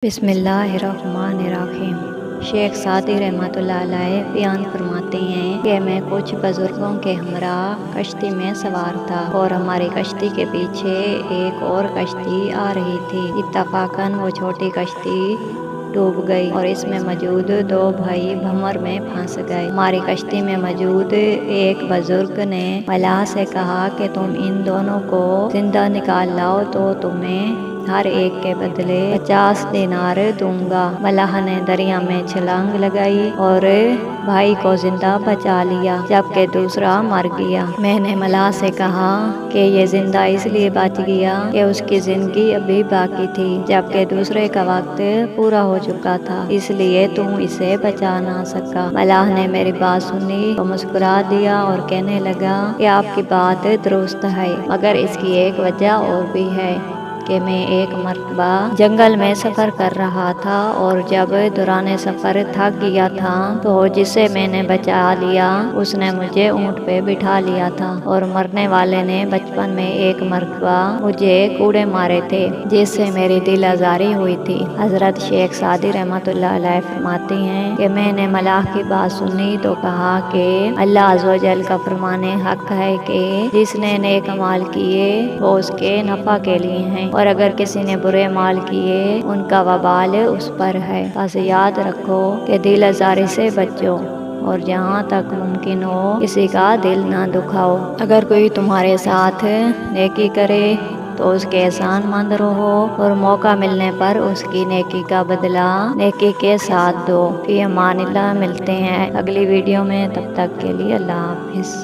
بسم اللہ الرحمن الرحیم۔ شیخ سعدی رحمۃ اللہ علیہ بیان فرماتے ہیں کہ میں کچھ بزرگوں کے ہمراہ کشتی میں سوار تھا اور ہماری کشتی کے پیچھے ایک اور کشتی آ رہی تھی۔ اتفاقاً وہ چھوٹی کشتی ڈوب گئی اور اس میں موجود دو بھائی بھنور میں پھنس گئے۔ ہماری کشتی میں موجود ایک بزرگ نے ملاح سے کہا کہ تم ان دونوں کو زندہ نکال لاؤ تو تمہیں ہر ایک کے بدلے 50 دینار دوں گا۔ ملاح نے دریا میں چھلانگ لگائی اور بھائی کو زندہ بچا لیا جبکہ دوسرا مر گیا۔ میں نے ملاح سے کہا کہ یہ زندہ اس لیے بچ گیا کہ اس کی زندگی ابھی باقی تھی جبکہ دوسرے کا وقت پورا ہو چکا تھا، اس لیے تم اسے بچا نہ سکا۔ ملاح نے میری بات سنی تو مسکرا دیا اور کہنے لگا کہ آپ کی بات درست ہے، مگر اس کی ایک وجہ اور بھی ہے کہ میں ایک مرتبہ جنگل میں سفر کر رہا تھا اور جب دوران سفر تھک گیا تھا تو جسے میں نے بچا لیا اس نے مجھے اونٹ پہ بٹھا لیا تھا، اور مرنے والے نے بچپن میں ایک مرتبہ مجھے کوڑے مارے تھے جس سے میری دل آزاری ہوئی تھی۔ حضرت شیخ سعدی رحمۃ اللہ علیہ فرماتے ہیں کہ میں نے ملاح کی بات سنی تو کہا کہ اللہ عز و جل کا فرمان حق ہے کہ جس نے نیک اعمال کیے وہ اس کے نفع کے لیے ہیں، اور اگر کسی نے برے اعمال کیے ان کا وبال اس پر ہے۔ بس یاد رکھو کہ دل آزاری سے بچو اور جہاں تک ممکن ہو کسی کا دل نہ دکھاؤ۔ اگر کوئی تمہارے ساتھ نیکی کرے تو اس کے احسان مند رہو اور موقع ملنے پر اس کی نیکی کا بدلہ نیکی کے ساتھ دو۔ فی امان اللہ، ملتے ہیں اگلی ویڈیو میں، تب تک کے لیے اللہ حافظ۔